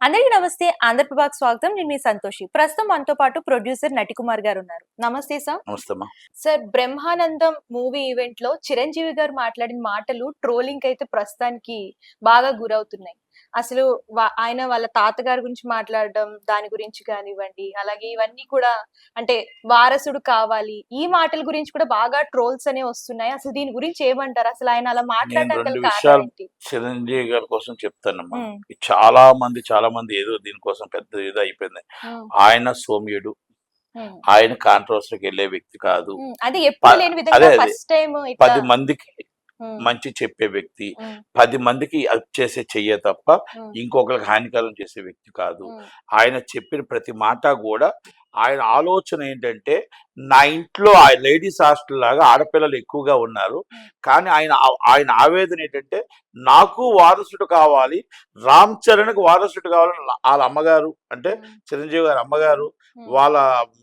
అందరికీ నమస్తే. ఆంధ్రప్రభకు స్వాగతం. నేను మీ సంతోషి. ప్రస్తుతం మనతో పాటు ప్రొడ్యూసర్ నటికుమార్ గారు ఉన్నారు. నమస్తే సార్. నమస్తే అమ్మా. సార్, 'బ్రహ్మానందం' మూవీ ఈవెంట్‌లో చిరంజీవి గారు మాట్లాడిన మాటలు ట్రోలింగ్‌కైతే ప్రస్తుతానికి బాగా గురవుతున్నాయి. అసలు ఆయన వాళ్ళ తాతగారి గురించి మాట్లాడడం, దాని గురించి కానివ్వండి, అలాగే ఇవన్నీ కూడా అంటే వారసుడు కావాలి, ఈ మాటల గురించి కూడా బాగా ట్రోల్స్ అనేవి వస్తున్నాయి. అసలు దీని గురించి ఏమంటారు? అసలు ఆయన అలా నేను మాట్లాడడానికి 2 గల కారణం విషయాలు ఏంటి? చిరంజీవి గారి కోసం చెప్తానమ్మా. హ్మ్. చాలా మంది ఏదో దీనికోసం పెద్ద ఇది అయిపోయింది. హ్మ్. ఆయన సౌమ్యుడు. హ్మ్. ఆయన కాంట్రవర్సీ‌లోకెళ్ళే వ్యక్తి కాదు. అది ప ఎప్పుడు లేని విధంగా అదే. ఫస్ట్ టైమ్ ఇట్లా 10 మందికి హ్మ్. మంచి చెప్పే వ్యక్తి. హ్మ్. 10 మందికి హెల్ప్ చేసే చెయ్యే తప్ప హ్మ్. ఇంకొకరికి హానికరం చేసే వ్యక్తి కాదు. హ్మ్. ఆయన చెప్పిన ప్రతి మాట గూడా ఆయన ఆలోచన ఏంటంటే, నా ఇంట్లో లేడీస్ హాస్టల్ లాగా ఆడపిల్లలు ఎక్కువగా ఉన్నారు. హ్మ్. కానీ ఆయన ఆవేదన ఏంటంటే, నాకు వారసుడు కావాలి, రామ్ చరణ్‌కి వారసుడు కావాలని ఆళ్ళ అమ్మగారు అంటే హ్మ్. చిరంజీవి గారి అమ్మగారు, హ్మ్. వాళ్ళ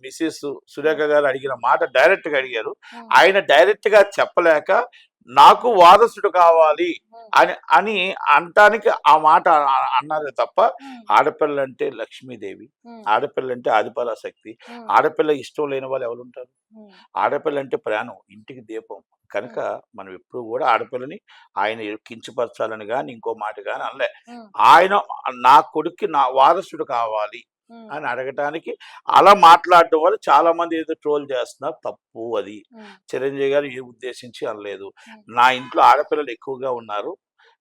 మిసెస్ సురేఖ గారు అడిగిన మాట డైరెక్ట్‌గా అడిగారు. హ్మ్. ఆయన డైరెక్ట్‌గా చెప్పలేక నాకు వారసుడు కావాలి హ్మ్. అని అనటానికి ఆ మాట అన్నారే తప్ప, హ్మ్. ఆడపిల్లంటే లక్ష్మీదేవి, హ్మ్. ఆడపిల్లంటే ఆదిపరాశక్తి, హ్మ్. ఆడపిల్ల ఇష్టం లేని వాళ్ళు ఎవరుంటారు? హ్మ్. ఆడపిల్లంటే ప్రాణం, ఇంటికి దీపం. కనుక హ్మ్. మనం ఎప్పుడు కూడా ఆడపిల్లని ఆయన కించపరచాలని గాని, ఇంకో మాట గాని అనలే. హ్మ్. ఆయన నా కొడుక్కి నా వారసుడు కావాలి హ్మ్. అని అడగటానికి అలా మాట్లాడడం వల్ల చాలా మంది ఏదో ట్రోల్ చేస్తున్నారు. తప్పు అది. హ్మ్. చిరంజీవి గారు ఏ ఉద్దేశించి అనలేదు. హ్మ్. నా ఇంట్లో ఆడపిల్లలు ఎక్కువగా ఉన్నారు.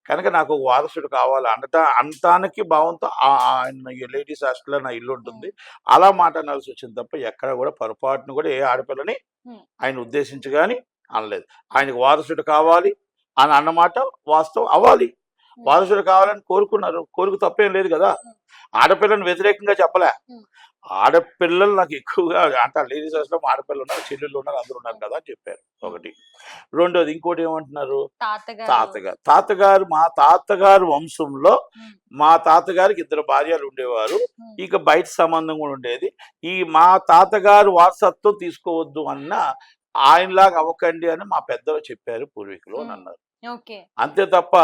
కనుక నాకు ఒక వారసుడు కావాలి అనటానికి భావంతో ఆయన లేడీస్ హాస్టల్‌లో నా ఇల్లు ఉంటుంది. హ్మ్. అలా మాట అనాల్సి వచ్చింది తప్ప ఎక్కడ కూడా పొరపాటున కూడా ఏ ఆడపిల్లని హ్మ్. ఆయన ఉద్దేశించి గాని అనలేదు. ఆయనకు వారసుడు కావాలి అని అన్నమాట వాస్తవం అవ్వాలి. హ్మ్. వారసుడు కావాలని కోరుకున్నారు. కోరిక తప్పేం లేదు గదా! హ్మ్. ఆడపిల్లని వ్యతిరేకంగా చెప్పలే. హ్మ్. ఆడపిల్లలు నాకు ఎక్కువగా అంటే లేడీస్ హాస్టల్‌లో ఆడపిల్లలున్నారు, చెల్లెళ్ళున్నారు, అందరూ ఉన్నారు హ్మ్. కదా! అని చెప్పారు హ్మ్. ఒకటి. రెండోది ఇంకోటేమంటున్నారు? తాతగారు. మా తాతగారు వంశంలో హ్మ్. మా తాతగారికి ఇద్దరు భార్యలు ఉండేవారు. హ్మ్. ఇక బయట సంబంధం కూడా ఉండేది. ఈ మా తాతగారు వారసత్వం తీసుకోవద్దు అన్న ఆయనలాగా అవ్వకండి అని మా పెద్దలు చెప్పారు పూర్వీకులు అని హ్మ్. అన్నారు. ఓకే. అంతే తప్ప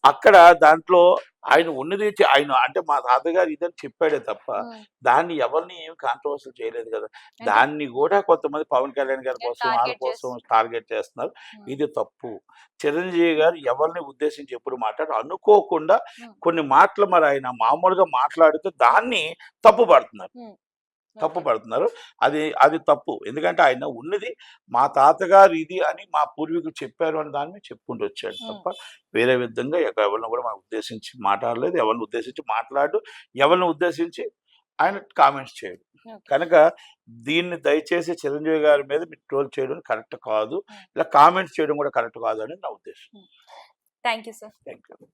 అక్కడ దాంట్లో ఆయన ఉన్నది ఆయన అంటే మా తాతగారు ఇదని చెప్పాడే తప్ప హ్మ్. దాన్ని ఎవరిని ఏమి కాంట్రవర్సీ చేయలేదు కదా! అంటే దాన్ని కూడా కొంతమంది పవన్ కళ్యాణ్ గారి కోసం, ఆళ్ళ టార్గెట్ కోసం చేస్తున్నారు. టార్గెట్ చేస్తున్నారు. హ్మ్. ఇది తప్పు. చిరంజీవి గారు ఎవరిని ఉద్దేశించి ఎప్పుడు మాట్లాడరు. అనుకోకుండా హ్మ్. కొన్ని మాటలు మరి ఆయన మామూలుగా మాట్లాడితే దాన్ని తప్పుపడుతున్నారు. హ్మ్. తప్పు ఓకే. పడుతున్నారు. అది తప్పు. ఎందుకంటే ఆయన ఉన్నది మా తాతగారు ఇది అని మా పూర్వీకులు చెప్పారు అని దాన్ని చెప్పుకుంటూ వచ్చాడు హ్మ్. తప్ప వేరే విధంగా ఎవరిని కూడా మనం ఉద్దేశించి మాట్లాడలేదు. ఎవరిని ఉద్దేశించి మాట్లాడు. హ్మ్. ఎవరిని ఉద్దేశించి ఆయన కామెంట్స్ చేయడు. ఓకే. కనుక దీన్ని దయచేసి చిరంజీవి గారి మీద మీరు ట్రోల్ చేయడం కరెక్ట్ కాదు. హ్మ్. ఇలా కామెంట్స్ చేయడం కూడా కరెక్ట్ కాదు అని నా ఉద్దేశం. హ్మ్. Thank you sir. Thank you.